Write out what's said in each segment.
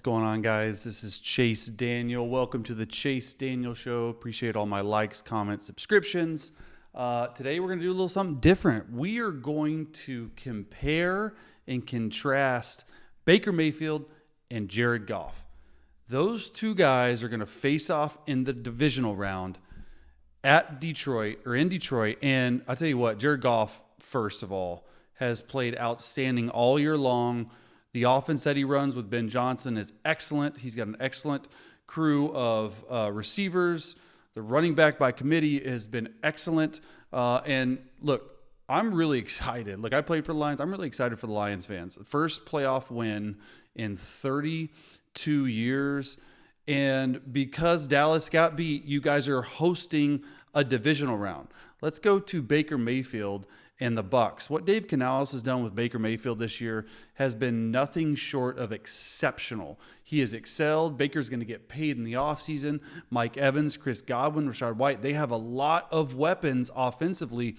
What's going on, guys? This is Chase Daniel. Welcome to the Chase Daniel Show. Appreciate all my likes, comments, subscriptions. Today we're going to do a little something different. We are going to compare and contrast Baker Mayfield and Jared Goff. Those two guys are going to face off in the divisional round in Detroit. And I'll tell you what, Jared Goff, first of all, has played outstanding all year long. The offense that he runs with Ben Johnson is excellent. He's got an excellent crew of receivers. The running back by committee has been excellent. And look, I'm really excited. Look, I played for the Lions. I'm really excited for the Lions fans. First playoff win in 32 years. And because Dallas got beat, you guys are hosting a divisional round. Let's go to Baker Mayfield and the Bucs. What Dave Canales has done with Baker Mayfield this year has been nothing short of exceptional. He has excelled. Baker's going to get paid in the offseason. Mike Evans, Chris Godwin, Rachaad White, they have a lot of weapons offensively.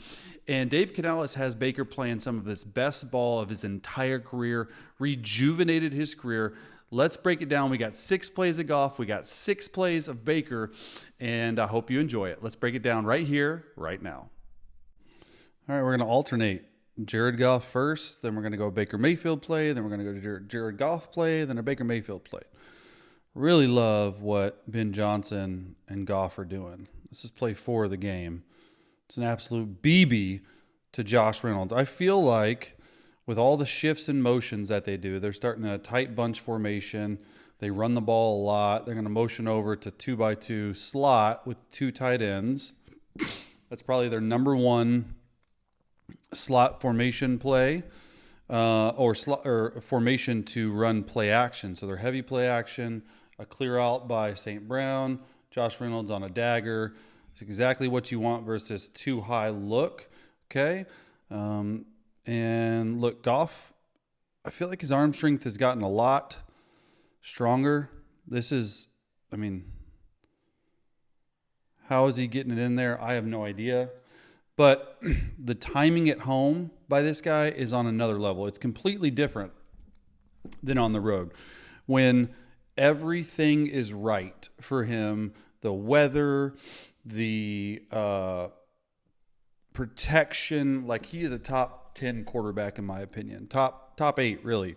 And Dave Canales has Baker playing some of his best ball of his entire career, rejuvenated his career. Let's break it down. We got 6 plays of Goff. We got 6 plays of Baker, and I hope you enjoy it. Let's break it down right here, right now. All right, we're going to alternate Jared Goff first, then we're going to go Baker Mayfield play, then we're going to go to Jared Goff play, then a Baker Mayfield play. Really love what Ben Johnson and Goff are doing. This is play 4 of the game. It's an absolute BB to Josh Reynolds. I feel like with all the shifts and motions that they do, they're starting in a tight bunch formation. They run the ball a lot. They're going to motion over to 2x2 slot with 2 tight ends. That's probably their number one slot formation play, or formation to run play action. So they're heavy play action, a clear out by St. Brown, Josh Reynolds on a dagger. It's exactly what you want versus too high look. Okay. And look, Goff, I feel like his arm strength has gotten a lot stronger. How is he getting it in there? I have no idea. But the timing at home by this guy is on another level. It's completely different than on the road. When everything is right for him, the weather, the protection, like he is a top 10 quarterback in my opinion. Top 8, really.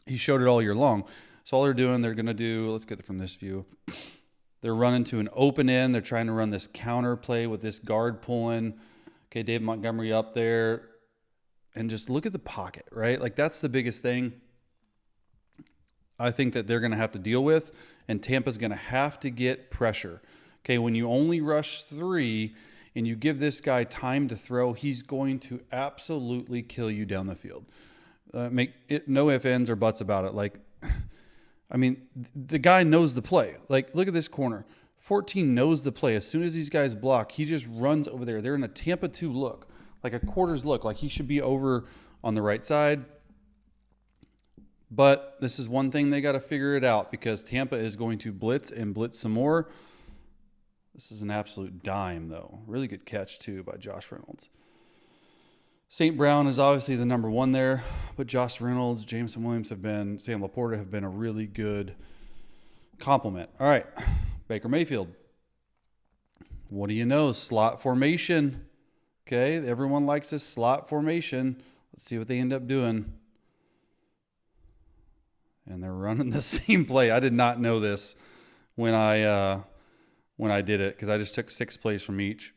He showed it all year long. So all they're doing, they're going to do, let's get it from this view. They're running to an open end. They're trying to run this counter play with this guard pulling. Okay, Dave Montgomery up there. And just look at the pocket, right? Like that's the biggest thing I think that they're going to have to deal with. And Tampa's going to have to get pressure. Okay, when you only rush 3 and you give this guy time to throw, he's going to absolutely kill you down the field. Make it no ifs, ands, or buts about it. The guy knows the play. Like, look at this corner. 14 knows the play. As soon as these guys block, he just runs over there. They're in a Tampa 2 look, like a quarters look, like he should be over on the right side. But this is one thing they got to figure it out because Tampa is going to blitz and blitz some more. This is an absolute dime, though. Really good catch, too, by Josh Reynolds. St. Brown is obviously the number 1 there, but Josh Reynolds, Jameson Williams Sam Laporta have been a really good compliment. All right, Baker Mayfield. What do you know? Slot formation. Okay, everyone likes this slot formation. Let's see what they end up doing. And they're running the same play. I did not know this when I did it because I just took 6 plays from each.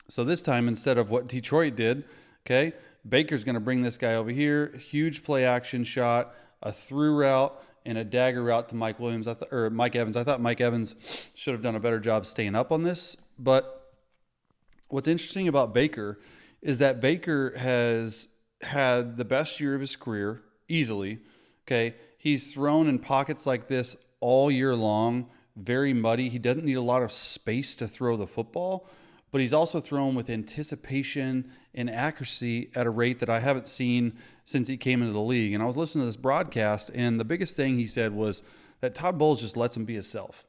So this time, instead of what Detroit did, okay, Baker's going to bring this guy over here. Huge play action shot, a through route, and a dagger route to Mike Evans. I thought Mike Evans should have done a better job staying up on this. But what's interesting about Baker is that Baker has had the best year of his career, easily. Okay, he's thrown in pockets like this all year long, very muddy. He doesn't need a lot of space to throw the football. But he's also thrown with anticipation and accuracy at a rate that I haven't seen since he came into the league. And I was listening to this broadcast, and the biggest thing he said was that Todd Bowles just lets him be himself.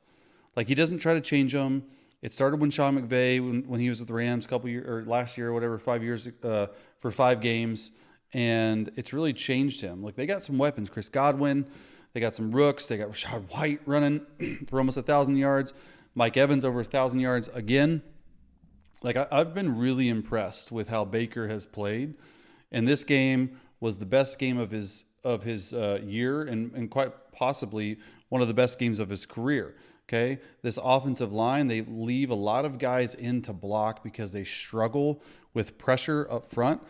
Like, he doesn't try to change him. It started when Sean McVay, when he was with the Rams a couple years, or last year or whatever, 5 years, for 5 games. And it's really changed him. Like, they got some weapons. Chris Godwin, They got some rooks. They got Rashad White running for almost 1,000 yards. Mike Evans over 1,000 yards again. Like, I've been really impressed with how Baker has played. And this game was the best game of his year, and quite possibly one of the best games of his career. Okay, this offensive line, they leave a lot of guys in to block because they struggle with pressure up front.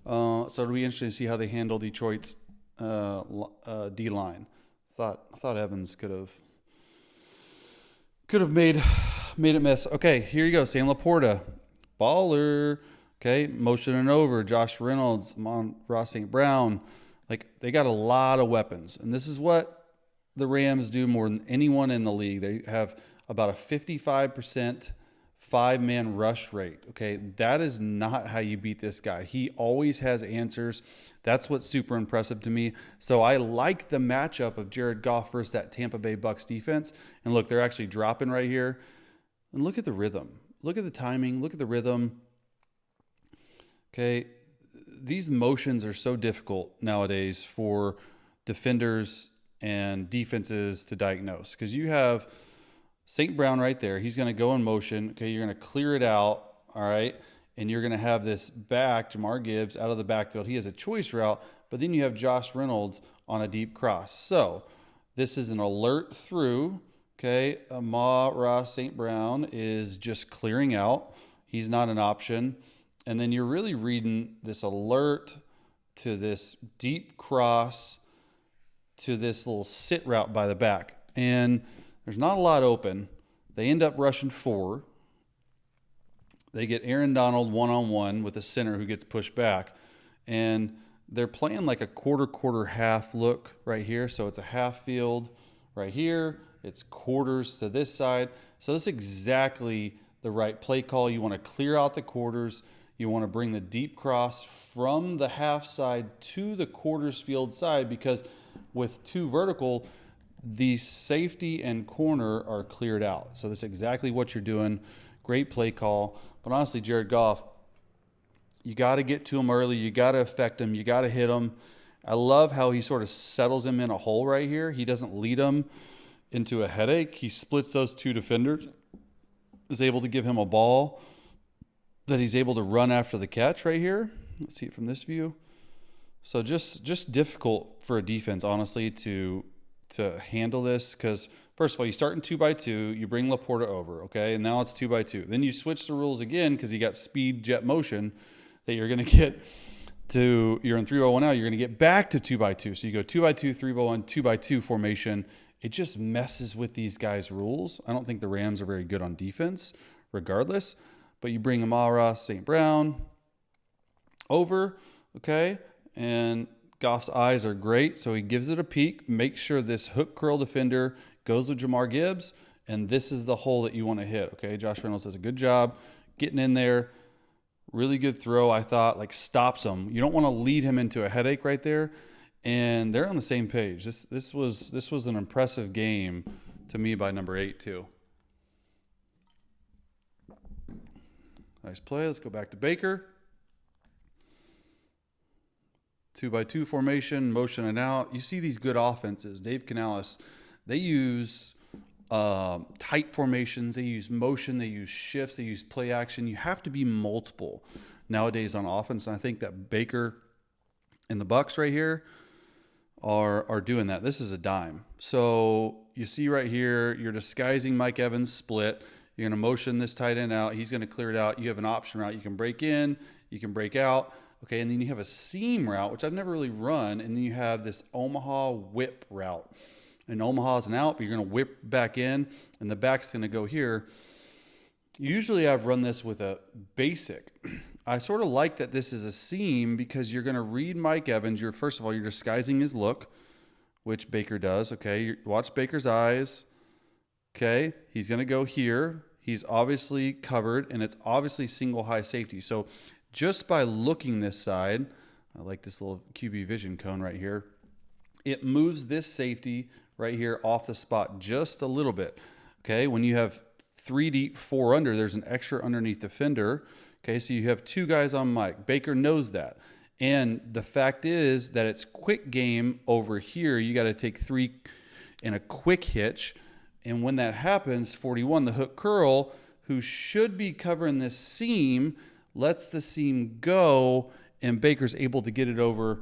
So it'll be interesting to see how they handle Detroit's D-line. Thought Evans could have made it miss. Okay, here you go. Sam Laporta, baller. Okay, motioning over. Josh Reynolds, Ross St. Brown. Like, they got a lot of weapons, and this is what the Rams do more than anyone in the league. They have about a 55% five-man rush rate. Okay, that is not how you beat this guy. He always has answers. That's what's super impressive to me. So I like the matchup of Jared Goff versus that Tampa Bay Bucs defense. And look, they're actually dropping right here. And look at the rhythm. Look at the timing. Look at the rhythm. Okay, these motions are so difficult nowadays for defenders and defenses to diagnose, because you have St. Brown right there. He's going to go in motion. Okay, you're going to clear it out, all right, and you're going to have this back, Jamar Gibbs, out of the backfield. He has a choice route, but then you have Josh Reynolds on a deep cross. So this is an alert through. Okay, Amon-Ra St. Brown is just clearing out. He's not an option. And then you're really reading this alert to this deep cross to this little sit route by the back. And there's not a lot open. They end up rushing 4. They get Aaron Donald one-on-one with a center who gets pushed back. And they're playing like a quarter, half look right here. So it's a half field right here. It's quarters to this side. So this is exactly the right play call. You want to clear out the quarters. You want to bring the deep cross from the half side to the quarters field side, because with 2 vertical, the safety and corner are cleared out. So this is exactly what you're doing. Great play call. But honestly, Jared Goff, you got to get to him early. You got to affect him. You got to hit him. I love how he sort of settles him in a hole right here. He doesn't lead him into a headache. He splits those 2 defenders, is able to give him a ball that he's able to run after the catch right here. Let's see it from this view. So just difficult for a defense, honestly, to handle this, because first of all, you start in 2x2, you bring Laporta over, okay, and now it's 2x2. Then you switch the rules again because you got speed jet motion that you're going to get to. You're in 3-1 now. You're going to get back to 2x2. So you go 2x2, 3-1, 2x2 formation. It just messes with these guys' rules. I don't think the Rams are very good on defense, regardless. But you bring Amon-Ra St. Brown over, okay, and Goff's eyes are great, so he gives it a peek, makes sure this hook curl defender goes with Jamar Gibbs, and this is the hole that you want to hit, okay? Josh Reynolds does a good job getting in there. Really good throw, I thought, like stops him. You don't want to lead him into a headache right there, and they're on the same page. This was an impressive game to me by number 8 too. Nice play. Let's go back to Baker. 2x2 formation, motion and out. You see these good offenses. Dave Canales, they use tight formations. They use motion. They use shifts. They use play action. You have to be multiple nowadays on offense. And I think that Baker and the Bucs right here are doing that. This is a dime. So you see right here, you're disguising Mike Evans' split. You're going to motion this tight end out. He's going to clear it out. You have an option route. You can break in. You can break out. Okay, and then you have a seam route, which I've never really run, and then you have this Omaha whip route. And Omaha's an out, but you're going to whip back in, and the back's going to go here. Usually I've run this with a basic. I sort of like that this is a seam because you're going to read Mike Evans. First of all, you're disguising his look, which Baker does. Okay, watch Baker's eyes. Okay, he's going to go here. He's obviously covered, and it's obviously single high safety. So just by looking this side, I like this little QB vision cone right here, it moves this safety right here off the spot just a little bit. Okay, when you have 3 deep, 4 under, there's an extra underneath defender. Okay, so you have 2 guys on Mike. Baker knows that. And the fact is that it's quick game over here. You got to take 3 in a quick hitch. And when that happens, 41, the hook curl, who should be covering this seam, lets the seam go, and Baker's able to get it over.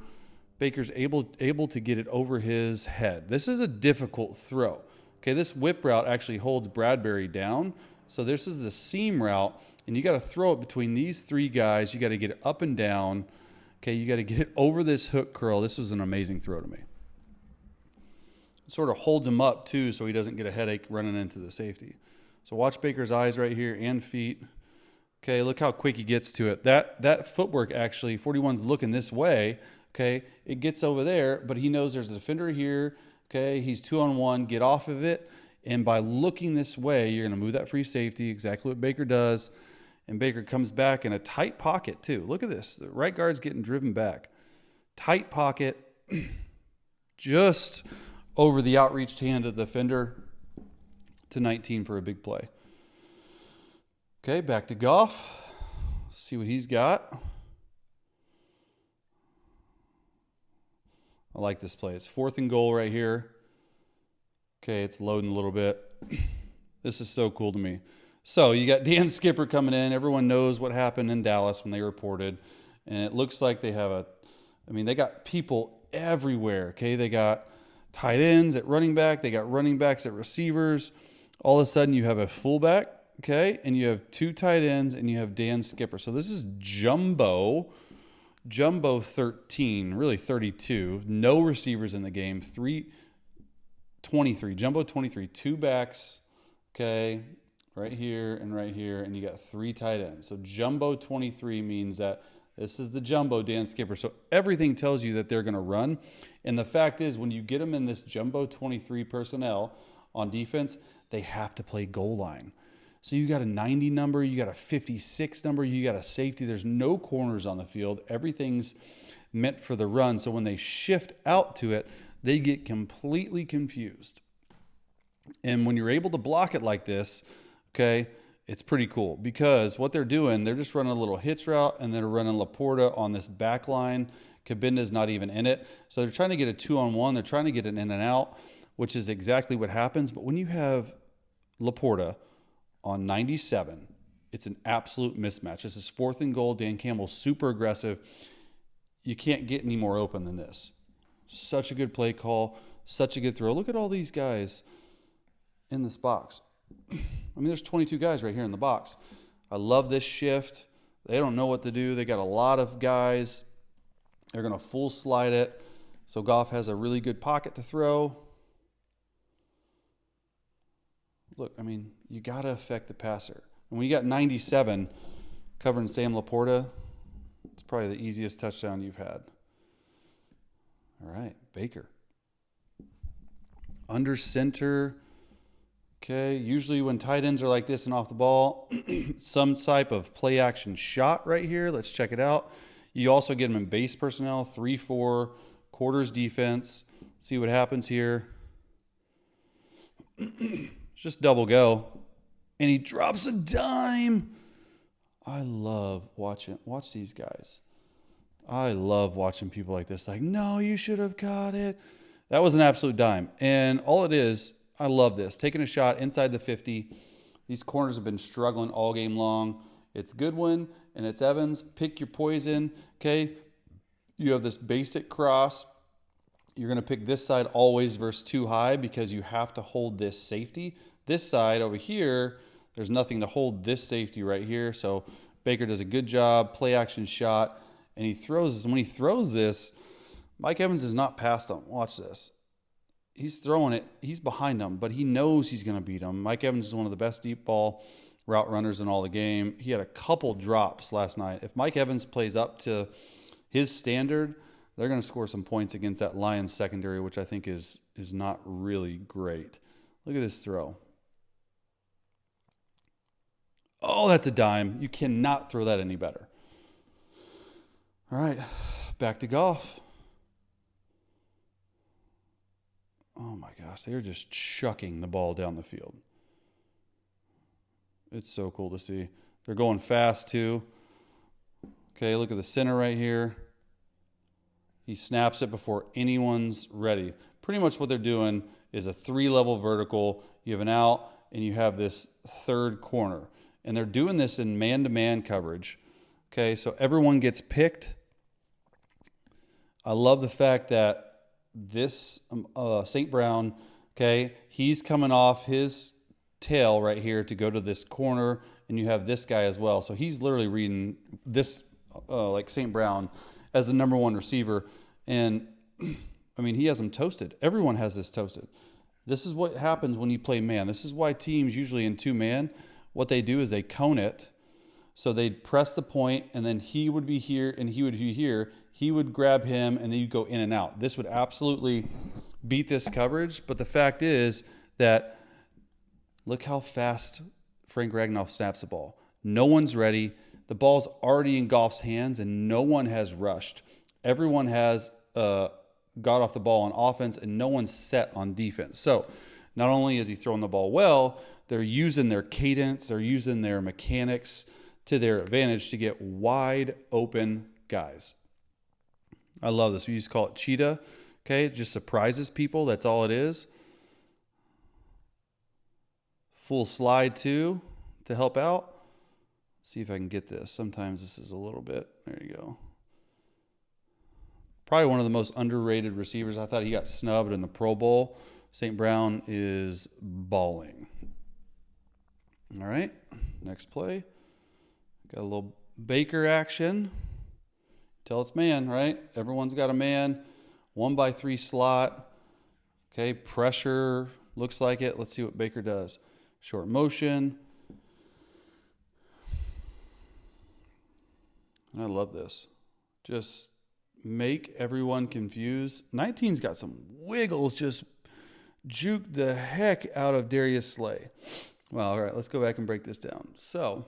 Baker's able to get it over his head. This is a difficult throw. Okay, this whip route actually holds Bradbury down. So this is the seam route, and you got to throw it between these 3 guys. You got to get it up and down. Okay, you got to get it over this hook curl. This was an amazing throw to me. It sort of holds him up too, so he doesn't get a headache running into the safety. So watch Baker's eyes right here and feet. Okay, look how quick he gets to it. That footwork actually, 41's looking this way. Okay, it gets over there, but he knows there's a defender here. Okay, he's 2-on-1. Get off of it. And by looking this way, you're going to move that free safety, exactly what Baker does. And Baker comes back in a tight pocket, too. Look at this. The right guard's getting driven back. Tight pocket, just over the outreached hand of the defender to 19 for a big play. Okay, back to Goff. See what he's got. I like this play. It's 4th and goal right here. Okay, it's loading a little bit. This is so cool to me. So you got Dan Skipper coming in. Everyone knows what happened in Dallas when they reported. And it looks like they have they got people everywhere. Okay, they got tight ends at running back. They got running backs at receivers. All of a sudden you have a fullback, okay, and you have 2 tight ends, and you have Dan Skipper. So this is Jumbo 13, really 32. No receivers in the game. 23. Jumbo 23. 2 backs, okay, right here, and you got 3 tight ends. So Jumbo 23 means that this is the Jumbo Dan Skipper. So everything tells you that they're going to run. And the fact is, when you get them in this Jumbo 23 personnel on defense, they have to play goal line. So you got a 90 number, you got a 56 number, you got a safety. There's no corners on the field. Everything's meant for the run. So when they shift out to it, they get completely confused. And when you're able to block it like this, okay, it's pretty cool, because what they're doing, they're just running a little hitch route, and they're running Laporta on this back line. Cabinda's not even in it. So they're trying to get a 2-on-1. They're trying to get an in and out, which is exactly what happens. But when you have Laporta on 97, it's an absolute mismatch. This is 4th and goal. Dan Campbell's super aggressive. You can't get any more open than this. Such a good play call. Such a good throw. Look at all these guys in this box. There's 22 guys right here in the box. I love this shift. They don't know what to do. They got a lot of guys. They're going to full slide it. So Goff has a really good pocket to throw. Look, you got to affect the passer. And when you got 97 covering Sam Laporta, it's probably the easiest touchdown you've had. All right, Baker. Under center. Okay, usually when tight ends are like this and off the ball, some type of play action shot right here. Let's check it out. You also get them in base personnel, 3-4, quarters defense. See what happens here. Just double go. And he drops a dime. I love watching. Watch these guys. I love watching people like this. Like, no, you should have caught it. That was an absolute dime. And all it is, I love this. Taking a shot inside the 50. These corners have been struggling all game long. It's Goodwin and it's Evans. Pick your poison. Okay. You have this basic cross. You're going to pick this side always versus too high, because you have to hold this safety. This side over here, there's nothing to hold this safety right here. So Baker does a good job. Play action shot. And he throws this. When he throws this, Mike Evans is not past him. Watch this. He's throwing it. He's behind him, but he knows he's going to beat him. Mike Evans is one of the best deep ball route runners in all the game. He had a couple drops last night. If Mike Evans plays up to his standard, they're going to score some points against that Lions secondary, which I think is not really great. Look at this throw. Oh, that's a dime. You cannot throw that any better. All right, back to Goff. Oh my gosh, they're just chucking the ball down the field. It's so cool to see. They're going fast too. Okay, look at the center right here. He snaps it before anyone's ready. Pretty much what they're doing is a 3-level vertical. You have an out, and you have this third corner. And they're doing this in man-to-man coverage. Okay, so everyone gets picked. I love the fact that this St. Brown, okay, he's coming off his tail right here to go to this corner, and you have this guy as well. So he's literally reading this, like St. Brown, as the number one receiver. And, I mean, he has him toasted. Everyone has this toasted. This is what happens when you play man. This is why teams usually in 2-man, what they do is they cone it. So they'd press the point, and then he would be here, and he would be here. He would grab him, and then you go in and out. This would absolutely beat this coverage. But the fact is that look how fast Frank Ragnoff snaps the ball. No one's ready. The ball's already in Goff's hands, and no one has rushed. Everyone has got off the ball on offense, and no one's set on defense. So not only is he throwing the ball well, they're using their cadence, they're using their mechanics to their advantage to get wide open guys. I love this. We used to call it cheetah. Okay, it just surprises people. That's all it is. Full slide too to help out. Let's see if I can get this. Sometimes this is a little bit. There you go. Probably one of the most underrated receivers. I thought he got snubbed in the Pro Bowl. St. Brown is balling. All right, next play. Got a little Baker action. Tell it's man, right? Everyone's got a man. 1x3 slot. Okay, pressure. Looks like it. Let's see what Baker does. Short motion. And I love this. Just make everyone confused. 19's got some wiggles. Just juke the heck out of Darius Slay. Well, all right, let's go back and break this down. So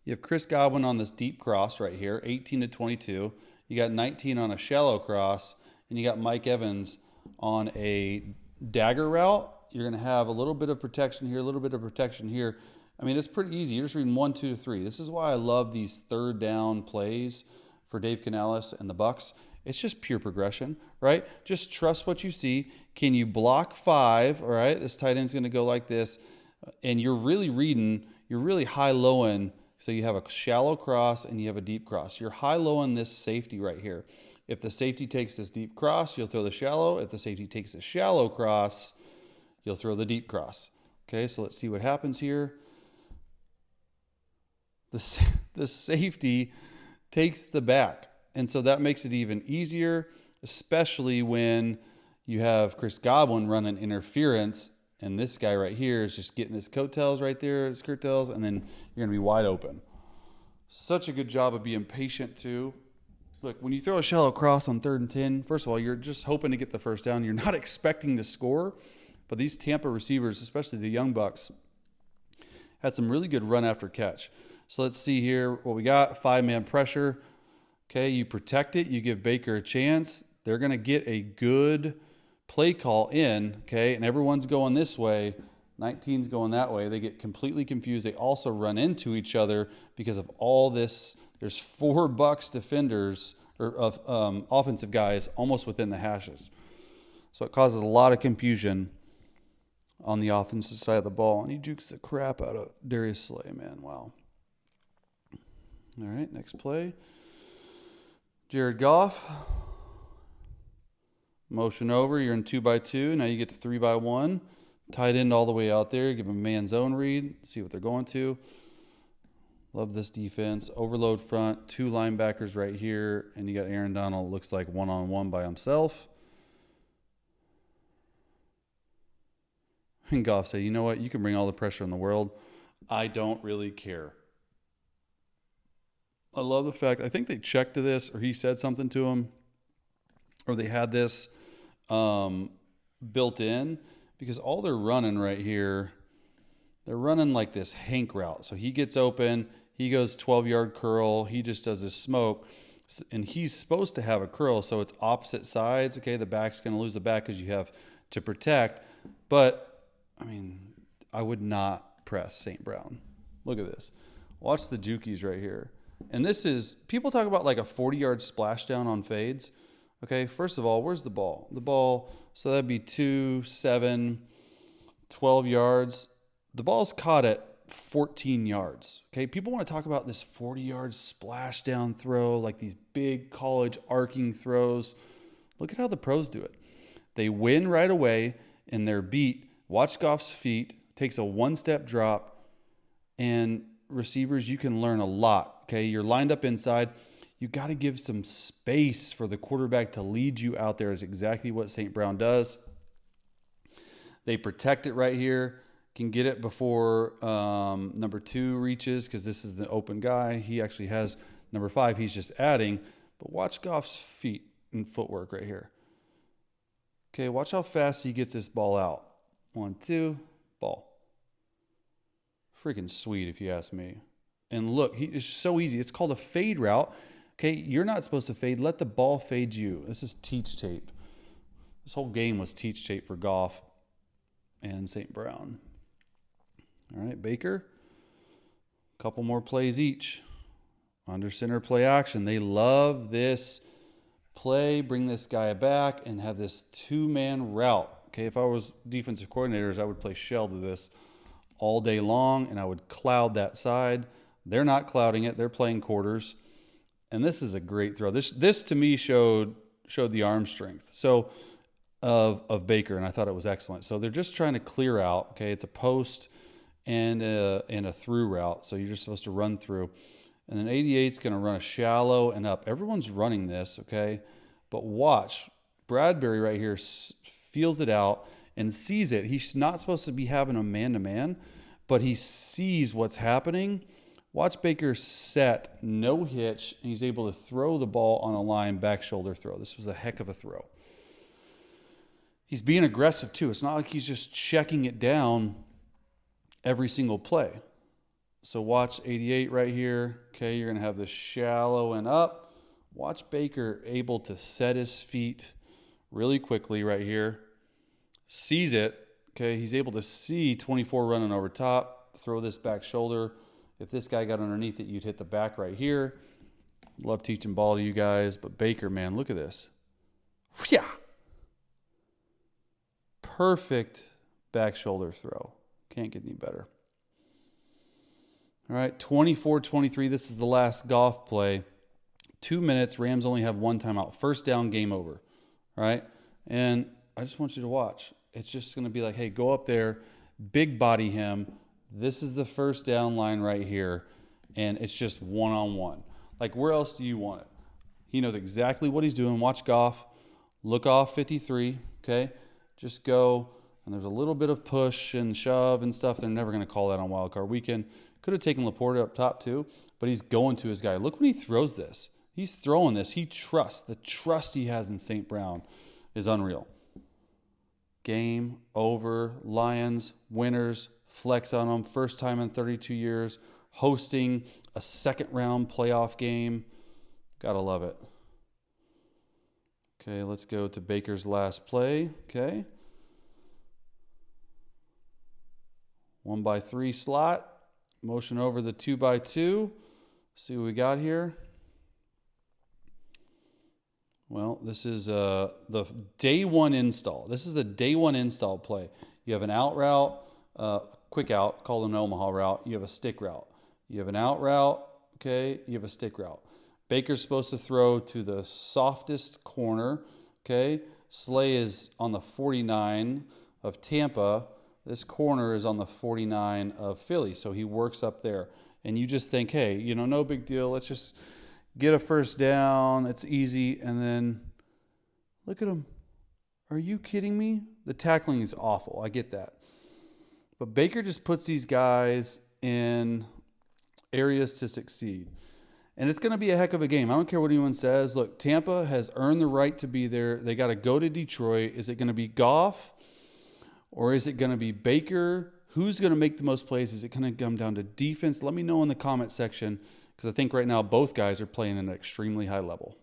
you have Chris Godwin on this deep cross right here, 18 to 22. You got 19 on a shallow cross, and you got Mike Evans on a dagger route. You're going to have a little bit of protection here, a little bit of protection here. I mean, it's pretty easy. You're just reading 1, 2 to 3. This is why I love these third down plays for Dave Canales and the Bucs. It's just pure progression, right? Just trust what you see. Can you block 5? All right, this tight end's going to go like this, and you're really reading. You're really high-lowing. So you have a shallow cross and you have a deep cross. You're high-lowing this safety right here. If the safety takes this deep cross, you'll throw the shallow. If the safety takes a shallow cross, you'll throw the deep cross. Okay, so let's see what happens here. The safety takes the back. And so that makes it even easier, especially when you have Chris Godwin running interference, and this guy right here is just getting his coattails right there, his curtails, and then you're going to be wide open. Such a good job of being patient, too. Look, when you throw a shallow cross on 3rd and 10, first of all, you're just hoping to get the first down. You're not expecting to score, but these Tampa receivers, especially the young Bucks, had some really good run after catch. So let's see here what we got. 5-man pressure. Okay, you protect it. You give Baker a chance. They're going to get a good play call in, okay, and everyone's going this way. 19's going that way. They get completely confused. They also run into each other because of all this. There's 4 Bucks defenders or offensive guys almost within the hashes. So it causes a lot of confusion on the offensive side of the ball. And he jukes the crap out of Darius Slay, man. Wow. All right, next play. Jared Goff. Motion over. You're in 2x2. Now you get to 3x1. Tight end all the way out there. Give them a man zone read. See what they're going to. Love this defense. Overload front. 2 linebackers right here. And you got Aaron Donald. Looks like one-on-one by himself. And Goff said, you know what? You can bring all the pressure in the world. I don't really care. I love the fact, I think they checked to this, or he said something to him, or they had this built in, because all they're running right here, they're running like this Hank route. So he gets open, he goes 12-yard curl, he just does his smoke, and he's supposed to have a curl, so it's opposite sides. Okay, the back's going to lose the back because you have to protect. But, I mean, I would not press St. Brown. Look at this. Watch the jukies right here. And this is, people talk about like a 40-yard splashdown on fades. Okay, first of all, where's the ball? The ball, so that'd be 2, 7, 12 yards. The ball's caught at 14 yards. Okay, people want to talk about this 40-yard splashdown throw, like these big college arcing throws. Look at how the pros do it. They win right away in their beat. Watch Goff's feet, takes a one-step drop, and receivers, you can learn a lot. Okay, you're lined up inside. You got to give some space for the quarterback to lead you out there, is exactly what St. Brown does. They protect it right here. Can get it before number 2 reaches, because this is the open guy. He actually has number 5. He's just adding. But watch Goff's feet and footwork right here. Okay, watch how fast he gets this ball out. 1, 2, ball. Freaking sweet, if you ask me. And look, it's so easy. It's called a fade route. Okay, you're not supposed to fade. Let the ball fade you. This is teach tape. This whole game was teach tape for Goff and St. Brown. All right, Baker. A couple more plays each. Under center play action. They love this play. Bring this guy back and have this 2-man route. Okay, if I was defensive coordinators, I would play shell to this all day long, and I would cloud that side. They're not clouding it. They're playing quarters. And this is a great throw. This to me showed the arm strength of Baker, and I thought it was excellent. So they're just trying to clear out. Okay, it's a post and a through route. So you're just supposed to run through. And then 88's going to run a shallow and up. Everyone's running this, okay? But watch. Bradbury right here feels it out and sees it. He's not supposed to be having a man-to-man, but he sees what's happening. Watch Baker set, no hitch, and he's able to throw the ball on a line, back shoulder throw. This was a heck of a throw. He's being aggressive too. It's not like he's just checking it down every single play. So watch 88 right here. Okay, you're going to have this shallow and up. Watch Baker able to set his feet really quickly right here. Sees it. Okay, he's able to see 24 running over top. Throw this back shoulder. If this guy got underneath it, you'd hit the back right here. Love teaching ball to you guys. But Baker, man, look at this. Yeah. Perfect back shoulder throw. Can't get any better. All right, 24-23. This is the last Goff play. 2 minutes. Rams only have 1 timeout. First down, game over. All right? And I just want you to watch. It's just going to be like, hey, go up there, big body him. This is the first down line right here, and it's just one-on-one. Like, where else do you want it? He knows exactly what he's doing. Watch Goff. Look off 53, okay? Just go, and there's a little bit of push and shove and stuff. They're never going to call that on Wildcard Weekend. Could have taken Laporte up top too, but he's going to his guy. Look when he throws this. He's throwing this. He trusts. The trust he has in St. Brown is unreal. Game over. Lions, winners, flex on them. First time in 32 years. Hosting a second-round playoff game. Gotta love it. Okay, let's go to Baker's last play. Okay. 1x3 slot. Motion over the 2x2. See what we got here. Well, this is the day one install. This is the day one install play. You have an out route, quick out, call an Omaha route. You have a stick route. You have an out route, okay? You have a stick route. Baker's supposed to throw to the softest corner, okay? Slay is on the 49 of Tampa. This corner is on the 49 of Philly, so he works up there. And you just think, hey, you know, no big deal. Let's just get a first down. It's easy. And then look at him. Are you kidding me? The tackling is awful. I get that. But Baker just puts these guys in areas to succeed. And it's going to be a heck of a game. I don't care what anyone says. Look, Tampa has earned the right to be there. They got to go to Detroit. Is it going to be Goff? Or is it going to be Baker? Who's going to make the most plays? Is it going to come down to defense? Let me know in the comment section, because I think right now both guys are playing at an extremely high level.